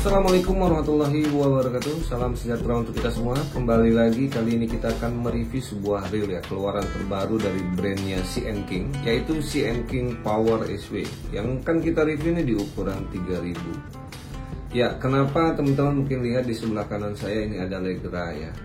Assalamualaikum warahmatullahi wabarakatuh. Salam sejahtera untuk kita semua. Kembali lagi, kali ini kita akan mereview sebuah reel ya, keluaran terbaru dari brandnya CN King, yaitu CN King Power SW. Yang kan kita review ini di ukuran 3000. Ya, kenapa teman-teman mungkin lihat di sebelah kanan saya ini ada Legra ya.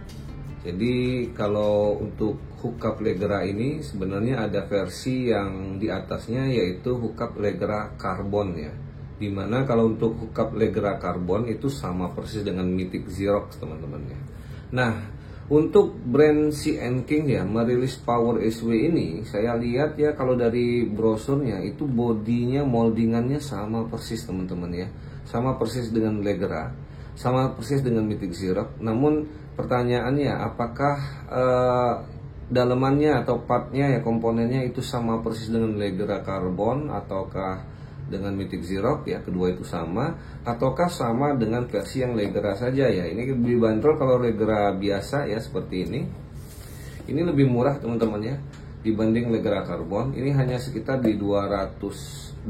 Jadi kalau untuk hookup Legra ini sebenarnya ada versi yang di atasnya, yaitu hookup Legra Carbon ya. Dimana kalau untuk hookup Legra Carbon itu sama persis dengan Mythic Xerox teman-teman ya. Nah, untuk brand CN King ya merilis Power SW ini, saya lihat ya kalau dari brosurnya itu bodinya moldingannya sama persis teman-teman ya, sama persis dengan Legra, sama persis dengan Mythic Xerox. Namun pertanyaannya, apakah dalemannya atau partnya ya, komponennya itu sama persis dengan Legra Carbon ataukah dengan Mythic Xerox ya, kedua itu sama, ataukah sama dengan versi yang Legra saja ya. Ini dibanderol kalau Legra biasa ya seperti ini lebih murah teman-teman ya dibanding Legra Carbon. Ini hanya sekitar di 220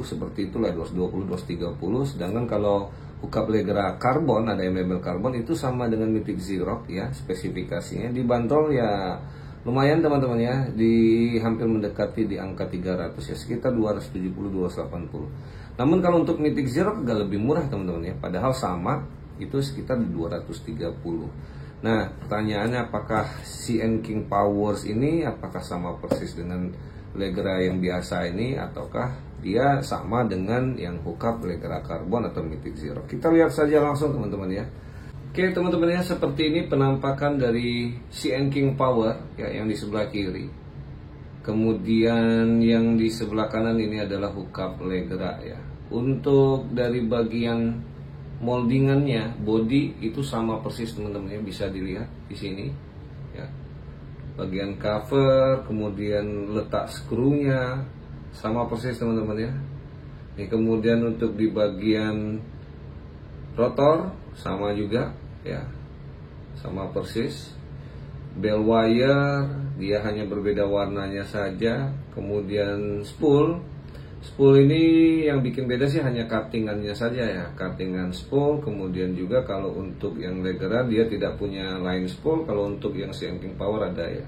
seperti itulah, 220 230. Sedangkan kalau hookup Legra Carbon, ada yang label Carbon, itu sama dengan Mythic Xerox ya, spesifikasinya dibanderol ya lumayan teman-teman ya, di hampir mendekati di angka 300 ya, sekitar 270-280. Namun kalau untuk Mythic Xerox agak lebih murah teman-teman ya, padahal sama, itu sekitar di 230. Nah, pertanyaannya, apakah CN King Powers ini apakah sama persis dengan Legra yang biasa ini, ataukah dia sama dengan yang hookup Legra Carbon atau Mythic Xerox? Kita lihat saja langsung teman-teman ya. Oke teman-teman ya, seperti ini penampakan dari CN King Power ya, yang di sebelah kiri. Kemudian yang di sebelah kanan ini adalah hookup Legra ya. Untuk dari bagian moldingannya, body itu sama persis teman-teman ya, bisa dilihat di sini ya. Bagian cover, kemudian letak skrunya sama persis teman-teman ya. Ini kemudian untuk di bagian rotor sama juga ya, sama persis. Bell wire dia hanya berbeda warnanya saja. Kemudian spool ini yang bikin beda sih hanya cuttingannya saja ya, cuttingan spool. Kemudian juga kalau untuk yang Legra dia tidak punya line spool, kalau untuk yang CN King Power ada ya.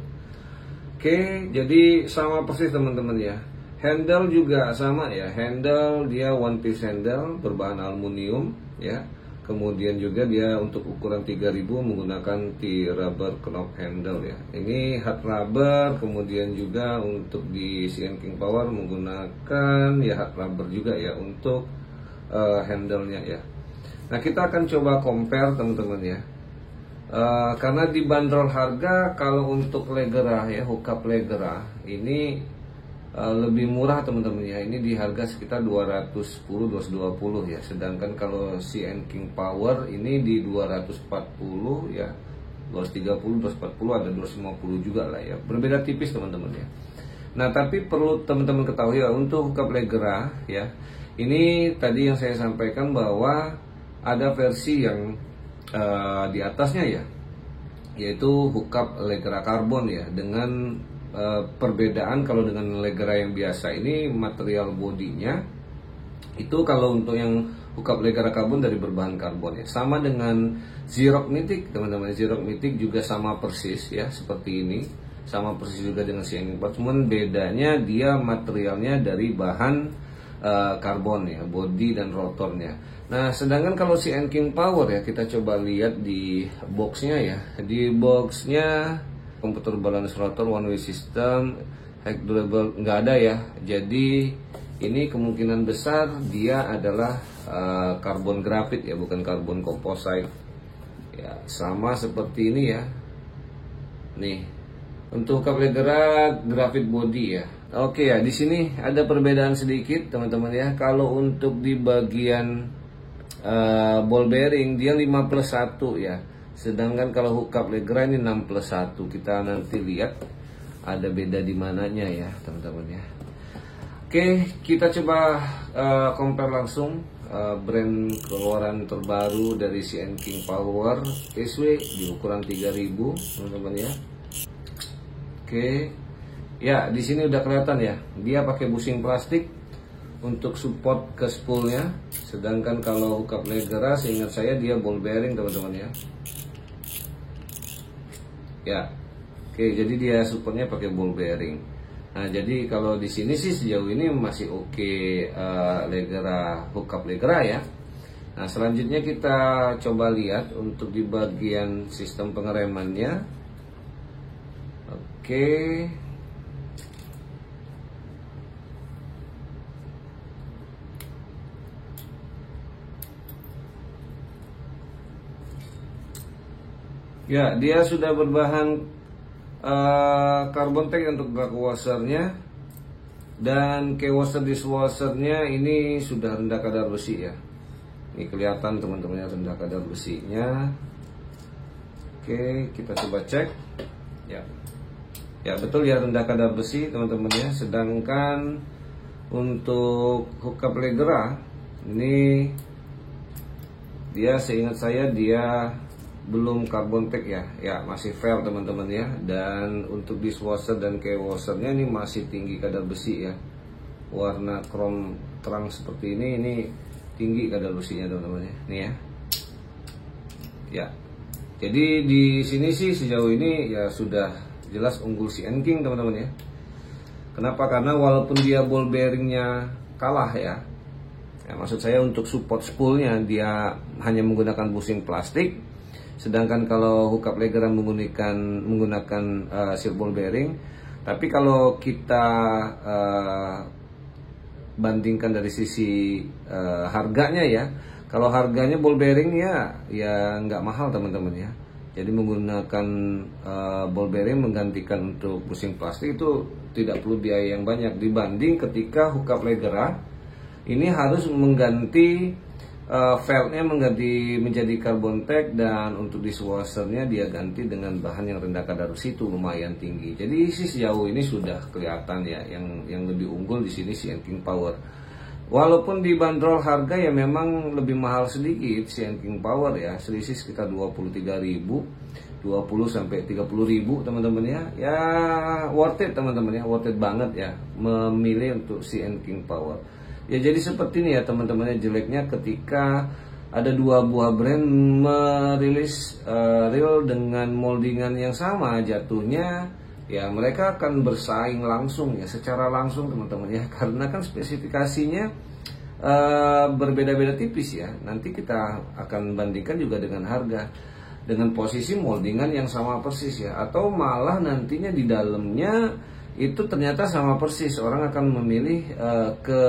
Oke, jadi sama persis teman-teman ya. Handle juga sama ya, handle dia one piece handle berbahan aluminium ya. Kemudian juga dia untuk ukuran 3000 menggunakan T-rubber knob handle ya. Ini hard rubber, kemudian juga untuk di CN King Power menggunakan ya hard rubber juga ya untuk handle-nya ya. Nah, kita akan coba compare teman-teman ya. Karena dibanderol harga kalau untuk Legra ya, hookup Legra ini lebih murah teman-teman ya, ini di harga sekitar 210-220 ya. Sedangkan kalau CN King Power ini di 240 ya, 230-240, ada 250 juga lah ya, berbeda tipis teman-teman ya. Nah, tapi perlu teman-teman ketahui ya, untuk hookup Legra ya, ini tadi yang saya sampaikan bahwa ada versi yang di atasnya ya, yaitu hookup Legra Carbon ya, dengan perbedaan kalau dengan Legra yang biasa ini material bodinya itu, kalau untuk yang hookup Legra Carbon dari berbahan karbon ya, sama dengan Xerox Mythic teman-teman. Xerox Mythic juga sama persis ya seperti ini, sama persis juga dengan CN King Power, cuman bedanya dia materialnya dari bahan karbon ya, body dan rotornya. Nah, sedangkan kalau CN King Power ya, kita coba lihat di boxnya ya. Di boxnya komputer balance rotor, one way system, high durable nggak ada ya. Jadi ini kemungkinan besar dia adalah karbon grafit ya, bukan karbon composite ya, sama seperti ini ya. Nih untuk Legra grafit body ya. Oke ya, di sini ada perbedaan sedikit teman-teman ya. Kalau untuk di bagian ball bearing dia 5+1 ya. Sedangkan kalau hookup Legra ini 6+1. Kita nanti lihat ada beda di mananya ya teman-teman ya. Oke, kita coba compare langsung brand keluaran terbaru dari CN King Power SW di ukuran 3000 teman-teman ya. Oke. Ya, di sini udah kelihatan ya. Dia pakai bushing plastik untuk support ke spoolnya. Sedangkan kalau hookup Legra, seingat saya dia ball bearing teman-teman ya. Ya, oke, jadi dia supportnya pakai ball bearing. Nah, jadi kalau di sini sih sejauh ini masih oke, Legra, hookup Legra ya. Nah, selanjutnya kita coba lihat untuk di bagian sistem pengeremannya. Oke. Ya, dia sudah berbahan carbon tech untuk bak washernya, dan key washer dishwashernya ini sudah rendah kadar besi ya. Ini kelihatan teman-teman ya, rendah kadar besinya. Oke, kita coba cek. Ya betul ya, rendah kadar besi teman-teman ya. Sedangkan untuk hookup Legra ini dia, seingat saya dia belum carbon tech ya, masih fair teman-teman ya. Dan untuk dishwasher dan key washernya ini masih tinggi kadar besi ya, warna chrome terang seperti ini tinggi kadar besinya teman-teman ya. Nih ya, jadi di sini sih sejauh ini ya sudah jelas unggul CN King teman-teman ya. Kenapa? Karena walaupun dia ball bearingnya kalah ya, maksud saya untuk support spoolnya dia hanya menggunakan bushing plastik. Sedangkan kalau hookup Legra menggunakan seal ball bearing. Tapi kalau kita bandingkan dari sisi harganya ya, kalau harganya ball bearing ya nggak mahal teman-teman ya. Jadi menggunakan ball bearing menggantikan untuk bushing plastik itu tidak perlu biaya yang banyak, dibanding ketika hookup Legra ini harus mengganti velgnya mengganti menjadi carbon tech, dan untuk dishwashernya dia ganti dengan bahan yang rendah kadar besi itu lumayan tinggi. Jadi sih sejauh ini sudah kelihatan ya, yang lebih unggul di sini CN King Power. Walaupun dibanderol harga ya memang lebih mahal sedikit CN King Power ya, selisih sekitar 23.000, 20 sampai 30.000 teman-teman ya. Ya worth it teman-teman ya, worth it banget ya memilih untuk CN King Power. Ya jadi seperti ini ya teman-teman, jeleknya ketika ada dua buah brand merilis reel dengan moldingan yang sama, jatuhnya ya mereka akan bersaing langsung ya, secara langsung teman-teman ya, karena kan spesifikasinya berbeda-beda tipis ya. Nanti kita akan bandingkan juga dengan harga, dengan posisi moldingan yang sama persis ya, atau malah nantinya di dalamnya itu ternyata sama persis, orang akan memilih ke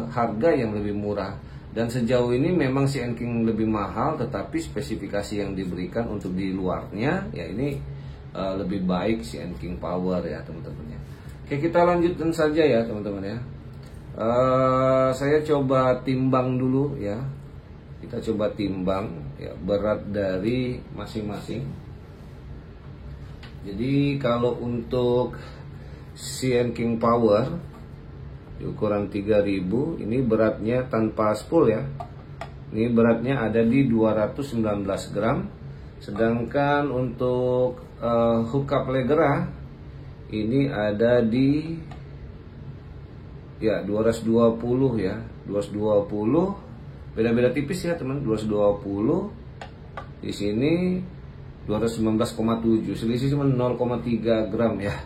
harga yang lebih murah. Dan sejauh ini memang CN King lebih mahal, tetapi spesifikasi yang diberikan untuk di luarnya ya ini lebih baik CN King Power ya teman-teman ya. Oke, kita lanjutkan saja ya teman-teman ya. Saya coba timbang dulu ya. Kita coba timbang ya berat dari masing-masing. Jadi kalau untuk CN King Power di ukuran 3000 ini beratnya tanpa spool ya. Ini beratnya ada di 219 gram. Sedangkan untuk hookup Legra ini ada di ya 220 ya, 220. Beda-beda tipis ya teman, 220. Di sini 219,7, selisih cuma 0,3 gram ya.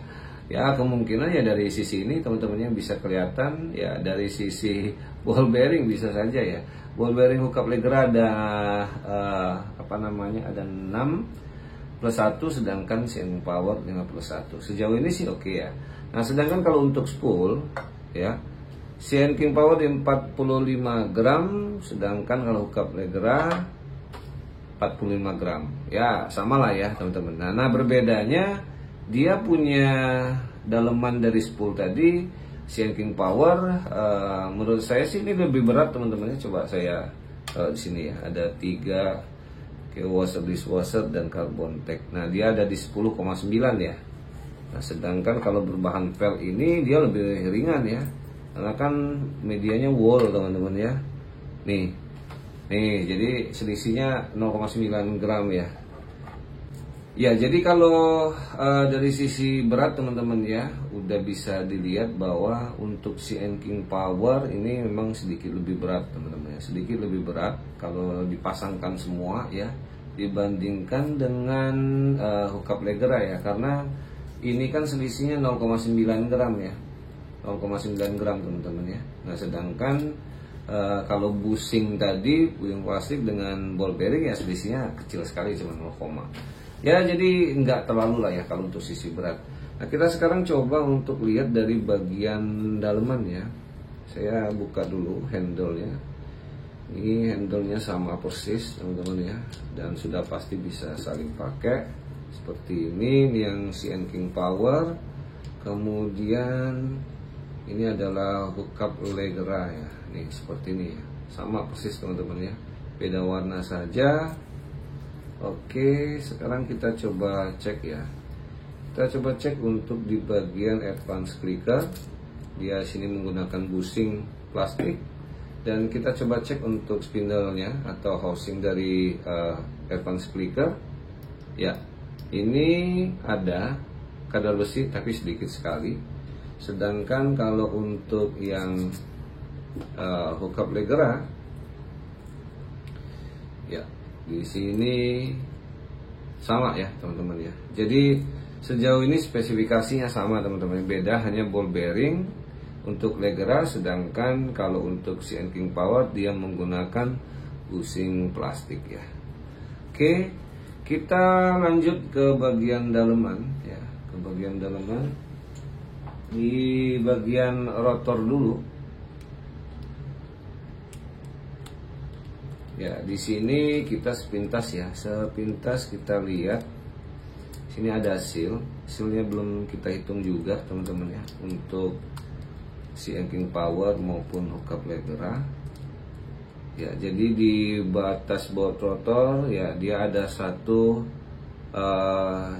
Ya kemungkinan ya dari sisi ini teman-temannya bisa kelihatan ya, dari sisi ball bearing bisa saja ya. Ball bearing hookup Legra ada ada 6 plus 1, sedangkan CN Power 5 plus 1. Sejauh ini sih oke ya. Nah sedangkan kalau untuk spool ya, CN King Power di 45 gram, sedangkan kalau hookup Legra 45 gram. Ya sama lah ya teman-teman. Nah berbedanya dia punya daleman dari spool tadi, CN King Power menurut saya sih ini lebih berat teman-teman. Coba saya di sini ya ada 3 key washer, dishwasher dan carbon tech. Nah dia ada di 10,9 ya. Nah sedangkan kalau berbahan vel ini dia lebih ringan ya, karena kan medianya wool teman-teman ya. Nih jadi selisihnya 0,9 gram ya. Ya, jadi kalau dari sisi berat teman-teman ya, udah bisa dilihat bahwa untuk CN King Power ini memang sedikit lebih berat teman-teman ya, sedikit lebih berat kalau dipasangkan semua ya, dibandingkan dengan hookup Legra ya, karena ini kan selisihnya 0,9 gram ya, 0,9 gram teman-teman ya. Nah, sedangkan kalau busing tadi, busing plastik dengan ball bearing ya selisihnya kecil sekali, cuma 0, ya, jadi nggak terlalu lah ya kalau untuk sisi berat. Nah, kita sekarang coba untuk lihat dari bagian daleman ya. Saya buka dulu handle-nya. Ini handle-nya sama persis teman-teman ya, dan sudah pasti bisa saling pakai. Seperti ini yang CN King Power. Kemudian ini adalah hookup Legra ya. Nih seperti ini ya. Sama persis teman-teman ya. Beda warna saja. Oke, sekarang kita coba cek ya. Kita coba cek untuk di bagian advance clicker. Dia sini menggunakan busing plastik. Dan kita coba cek untuk spindle-nya atau housing dari advance clicker. Ya, ini ada kadar besi tapi sedikit sekali. Sedangkan kalau untuk yang hookup Legra, ya, di sini sama ya teman-teman ya. Jadi sejauh ini spesifikasinya sama teman-teman, beda hanya ball bearing untuk Legra, sedangkan kalau untuk CN King Power dia menggunakan busing plastik ya. Oke, kita lanjut ke bagian daleman ya, ke bagian daleman. Di bagian rotor dulu. Ya, di sini kita sepintas ya, sepintas kita lihat. Sini ada seal, sealnya belum kita hitung juga teman-teman ya, untuk CN King Power maupun hookup Legra. Ya, jadi di batas baut rotor ya dia ada satu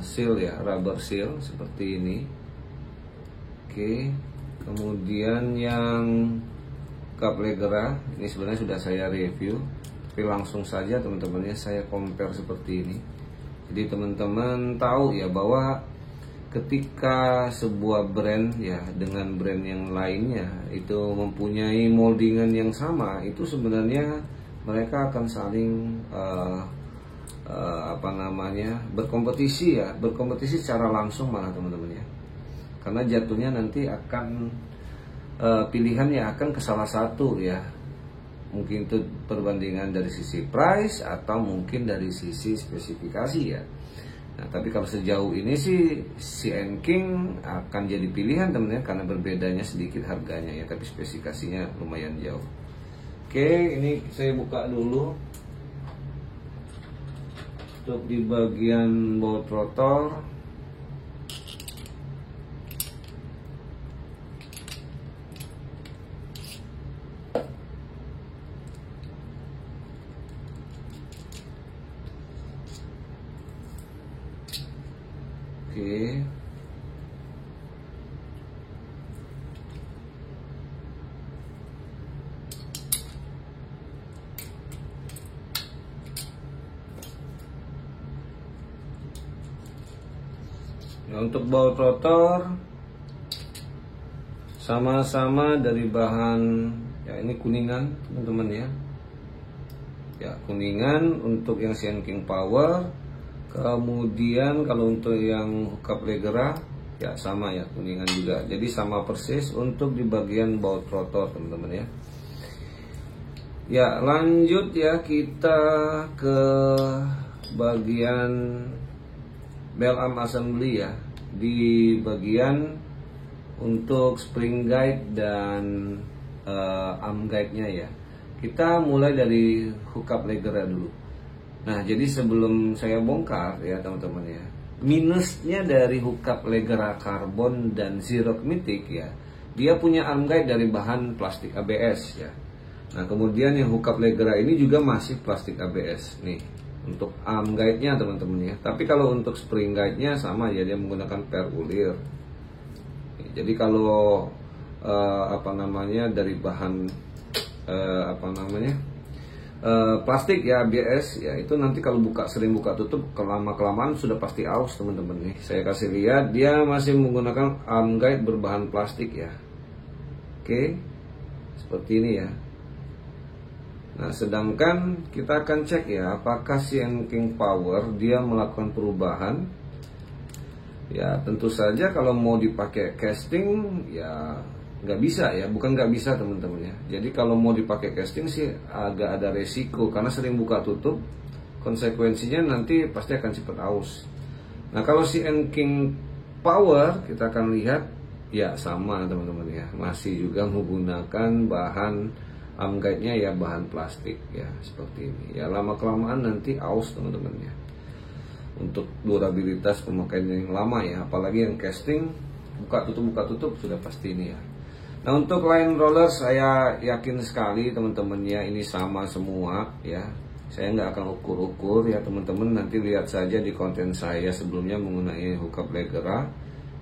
seal ya, rubber seal seperti ini. Oke, kemudian yang hookup Legra ini sebenarnya sudah saya review. Tapi langsung saja teman-teman ya, saya compare seperti ini. Jadi teman-teman tahu ya bahwa ketika sebuah brand ya dengan brand yang lainnya itu mempunyai moldingan yang sama, itu sebenarnya mereka akan saling berkompetisi ya, berkompetisi secara langsung malah teman-teman ya. Karena jatuhnya nanti akan pilihan yang akan ke salah satu ya. Mungkin itu perbandingan dari sisi price atau mungkin dari sisi spesifikasi ya. Nah, tapi kalau sejauh ini sih CN King akan jadi pilihan teman-teman, karena berbedanya sedikit harganya ya, tapi spesifikasinya lumayan jauh. Oke, ini saya buka dulu untuk di bagian baut rotor. Oke. Nah, untuk baut rotor sama-sama dari bahan ya, ini kuningan teman-teman ya. Ya, kuningan untuk yang CN King Power. Kemudian kalau untuk yang hookup Legra ya sama ya, kuningan juga. Jadi sama persis untuk di bagian baut rotor teman-teman ya. Ya, lanjut ya, kita ke bagian bell arm assembly ya. Di bagian untuk spring guide dan arm guide-nya ya. Kita mulai dari hookup Legra dulu. Nah, jadi sebelum saya bongkar ya teman-teman ya, minusnya dari hookup Legra Carbon dan Xerox Mythic ya, dia punya arm guide dari bahan plastik ABS ya. Nah, kemudian yang hookup Legra ini juga masih plastik ABS nih untuk arm guide-nya teman-teman ya. Tapi kalau untuk spring guide-nya sama ya, dia menggunakan per ulir. Jadi kalau dari bahan plastik ya, ABS ya, itu nanti kalau sering buka tutup kelamaan sudah pasti aus teman-teman nih. Saya kasih lihat dia masih menggunakan arm guide berbahan plastik ya. Oke, seperti ini ya. Nah, sedangkan kita akan cek ya apakah CN King Power dia melakukan perubahan. Ya tentu saja kalau mau dipakai casting ya nggak bisa ya, bukan nggak bisa teman-teman ya. Jadi kalau mau dipakai casting sih agak ada resiko karena sering buka tutup, konsekuensinya nanti pasti akan cepat aus. Nah kalau CN King Power kita akan lihat ya sama teman-teman ya, masih juga menggunakan bahan arm guide-nya ya bahan plastik ya seperti ini. Ya lama kelamaan nanti aus teman-teman ya. Untuk durabilitas pemakaian yang lama ya, apalagi yang casting buka tutup sudah pasti ini ya. Nah untuk line roller saya yakin sekali teman-teman ya, ini sama semua ya. Saya nggak akan ukur-ukur ya teman-teman, nanti lihat saja di konten saya sebelumnya mengenai hookup Leggera.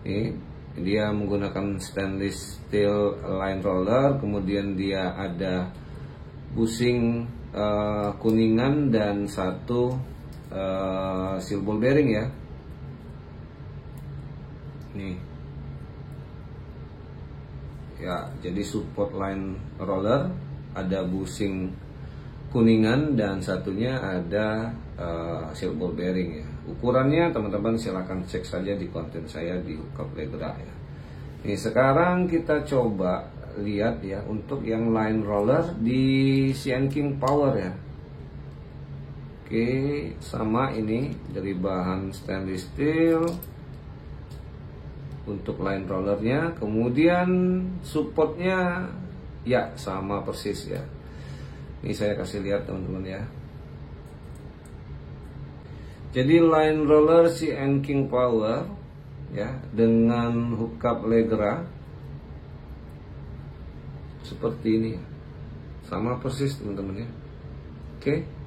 Ini dia menggunakan stainless steel line roller, kemudian dia ada bushing kuningan dan satu seal ball bearing ya. Nih ya, jadi support line roller, ada bushing kuningan dan satunya ada seal ball bearing ya. Ukurannya teman-teman silahkan cek saja di konten saya di hookup Leggera ya. Nih sekarang kita coba lihat ya untuk yang line roller di CN King Power ya. Oke, sama ini dari bahan stainless steel untuk line rollernya, kemudian supportnya ya sama persis ya. Ini saya kasih lihat teman-teman ya. Jadi line roller CN King Power ya dengan hookup Leggera seperti ini, sama persis teman-teman ya. Oke.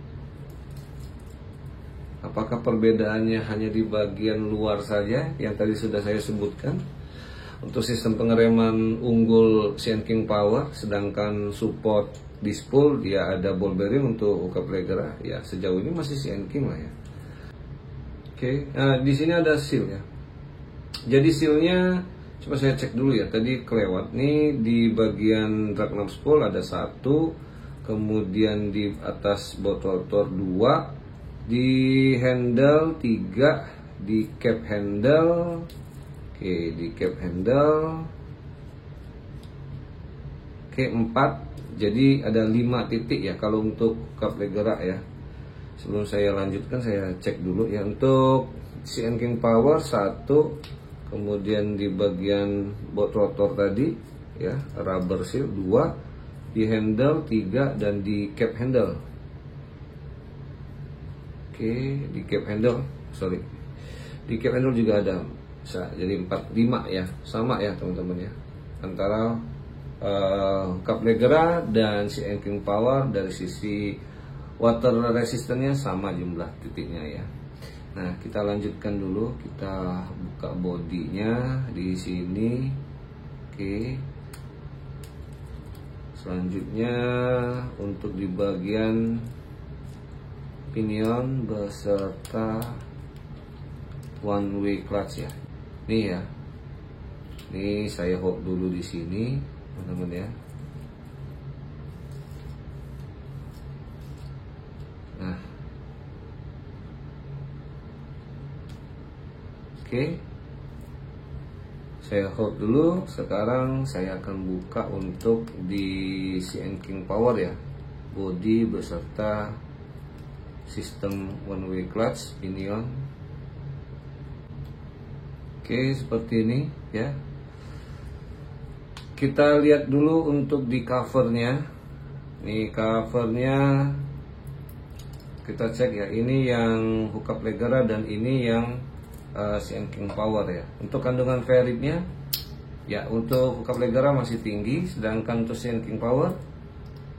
Apakah perbedaannya hanya di bagian luar saja yang tadi sudah saya sebutkan? Untuk sistem pengereman unggul CN King Power, sedangkan support di spool dia ada ball bearing untuk hookup Leggera. Ya sejauh ini masih CN King lah ya. Oke, nah di sini ada seal ya. Jadi sealnya coba saya cek dulu ya. Tadi kelewat nih di bagian drag knob spool ada satu, kemudian di atas botol rotor 2. Di handle 3, di cap handle, oke di cap handle, oke 4, jadi ada 5 titik ya kalau untuk hookup Leggera ya. Sebelum saya lanjutkan saya cek dulu ya untuk CN King Power 1, kemudian di bagian bot rotor tadi ya rubber seal 2, di handle 3 dan di cap handle. Oke, di cap handle, di cap handle juga ada, bisa jadi 4, 5 ya, sama ya teman-teman ya, antara hookup Leggera dan CN King Power dari sisi water resistannya sama jumlah titiknya ya. Nah kita lanjutkan dulu, kita buka bodinya di sini. Oke, selanjutnya untuk di bagian pinion beserta one way clutch ya. Nih ya. Nih saya hold dulu di sini, teman-teman ya. Nah. Oke. Saya hold dulu. Sekarang saya akan buka untuk di CN King Power ya. Body beserta sistem one way clutch pinion. Oke, seperti ini ya. Kita lihat dulu untuk di covernya. Nih covernya kita cek ya. Ini yang hookup Leggera dan ini yang CN King Power ya. Untuk kandungan ferritnya ya, untuk hookup Leggera masih tinggi, sedangkan untuk CN King Power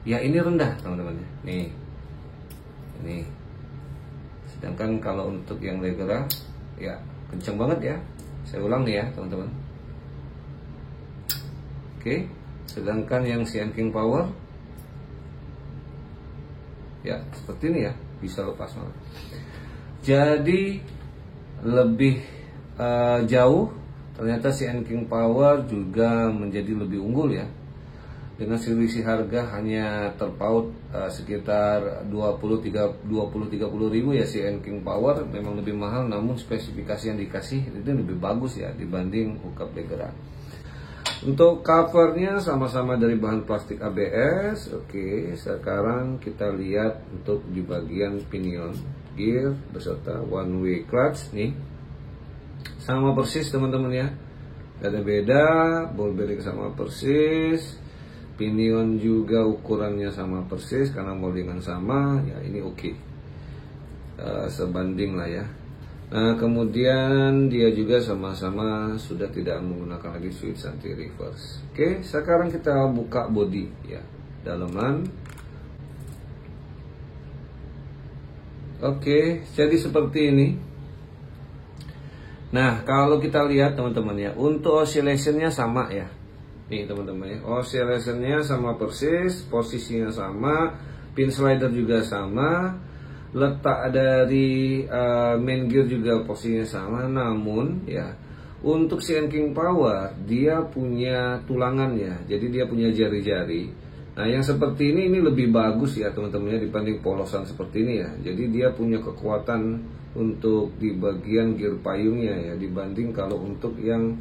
ya ini rendah teman-teman ya. Nih. Ini. Sedangkan kalau untuk yang Leggera ya kenceng banget ya. Saya ulang nih ya teman-teman. Oke, sedangkan yang CN King Power ya seperti ini ya, bisa lepas malah. Jadi lebih jauh, ternyata CN King Power juga menjadi lebih unggul ya, dengan selisih harga hanya terpaut sekitar 20-30 ribu ya. CN King Power memang lebih mahal, namun spesifikasi yang dikasih itu lebih bagus ya dibanding hookup Legra. Untuk covernya sama-sama dari bahan plastik ABS. Oke, sekarang kita lihat untuk di bagian pinion gear beserta one way clutch nih, sama persis teman-teman ya, gak ada beda. Ball bearing sama persis, pinion juga ukurannya sama persis karena moldingan sama ya. Ini oke, sebanding lah ya. Nah kemudian dia juga sama-sama sudah tidak menggunakan lagi switch anti reverse. Oke, sekarang kita buka bodi ya, daleman. Oke, jadi seperti ini. Nah kalau kita lihat teman-teman ya, untuk oscillationnya sama ya. Nih teman-teman ya, oscillationnya sama persis, posisinya sama, pin slider juga sama, letak dari main gear juga posisinya sama. Namun ya, untuk CN King Power dia punya tulangan ya, jadi dia punya jari-jari. Nah yang seperti ini lebih bagus ya teman-teman ya, dibanding polosan seperti ini ya. Jadi dia punya kekuatan untuk di bagian gear payungnya ya, dibanding kalau untuk yang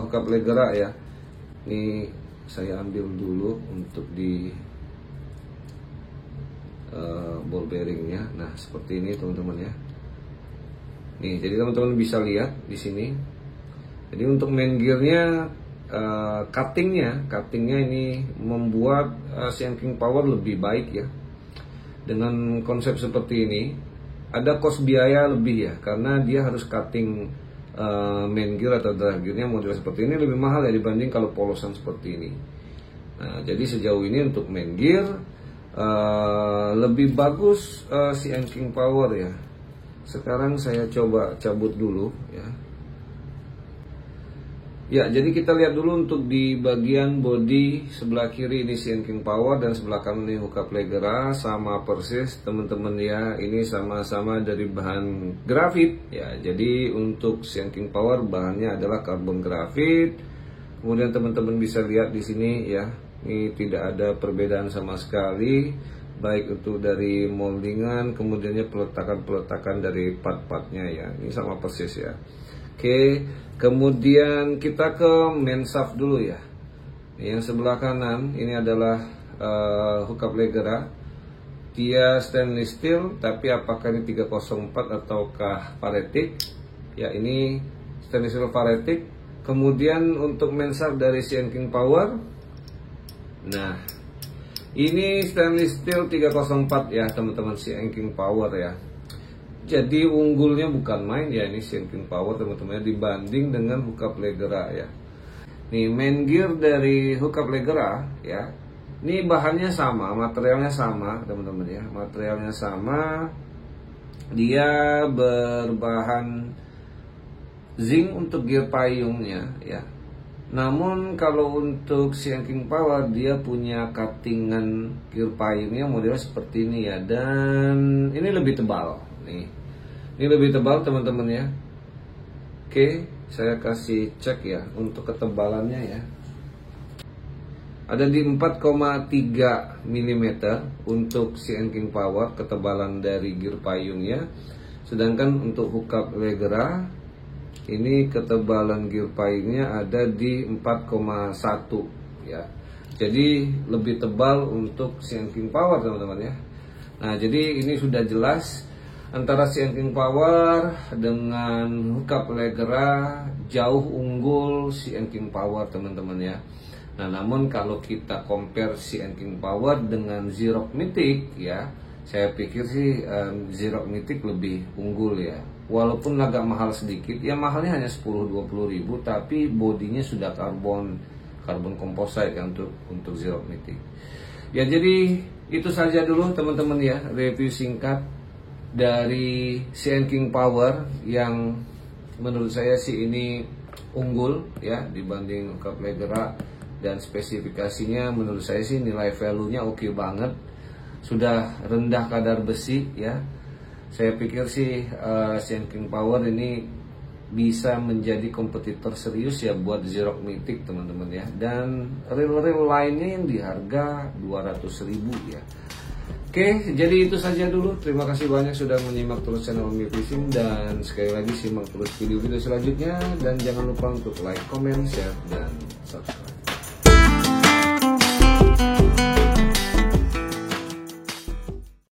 hookup Legra ya. Ini saya ambil dulu untuk di ball bearingnya. Nah seperti ini teman-teman ya. Nih jadi teman-teman bisa lihat di sini. Jadi untuk main gearnya, cuttingnya ini membuat CN King Power lebih baik ya. Dengan konsep seperti ini ada cost biaya lebih ya, karena dia harus cutting main gear atau drive gearnya model seperti ini lebih mahal ya dibanding kalau polosan seperti ini. Nah jadi sejauh ini untuk main gear lebih bagus CN King Power ya. Sekarang saya coba cabut dulu ya. Ya, jadi kita lihat dulu untuk di bagian bodi sebelah kiri ini CN King Power dan sebelah kanan ini hookup Legra, sama persis teman-teman ya. Ini sama-sama dari bahan grafit ya. Jadi untuk CN King Power bahannya adalah karbon grafit. Kemudian teman-teman bisa lihat di sini ya. Ini tidak ada perbedaan sama sekali, baik itu dari moldingan, kemudiannya peletakan dari part-partnya ya. Ini sama persis ya. Oke, kemudian kita ke main shaft dulu ya. Yang sebelah kanan ini adalah hookup Legra. Dia stainless steel, tapi apakah ini 304 ataukah Varetic? Ya, ini stainless steel Varetic. Kemudian untuk main shaft dari CN King Power. Nah, ini stainless steel 304 ya teman-teman, CN King Power ya. Jadi unggulnya bukan main ya ini CN King Power teman-teman, dibanding dengan hookup Legra ya. Nih main gear dari hookup Legra ya. Ini bahannya sama, materialnya sama teman-teman ya. Materialnya sama. Dia berbahan zinc untuk gear payungnya ya. Namun kalau untuk CN King Power dia punya cuttingan gear payungnya modelnya seperti ini ya, dan ini lebih tebal nih. Ini lebih tebal teman-teman ya. Oke, saya kasih cek ya untuk ketebalannya ya. Ada di 4,3 mm untuk CN King Power ketebalan dari gear payungnya. Sedangkan untuk hookup Legra ini ketebalan gear payungnya ada di 4,1 ya. Jadi lebih tebal untuk CN King Power teman-teman ya. Nah jadi ini sudah jelas antara CN King Power dengan hookup Legra jauh unggul CN King Power teman-teman ya. Nah namun kalau kita compare CN King Power dengan Zerox Mythic ya, saya pikir sih Zerox Mythic lebih unggul ya. Walaupun agak mahal sedikit, ya mahalnya hanya 10-20 ribu, tapi bodinya sudah karbon composite ya untuk Zerox Mythic. Ya jadi itu saja dulu teman-teman ya, review singkat dari CN King Power yang menurut saya sih ini unggul ya dibanding hookup Legra, dan spesifikasinya menurut saya sih nilai value-nya oke banget. sudah rendah kadar besi ya. Saya pikir sih Shanking Power ini bisa menjadi kompetitor serius ya buat Xerox Mythic teman-teman ya. Dan reel-reel lainnya yang di harga 200.000 ya. Oke, jadi itu saja dulu. Terima kasih banyak sudah menyimak terus channel Omni Fishing, dan sekali lagi simak terus video-video selanjutnya, dan jangan lupa untuk like, comment, share, dan subscribe.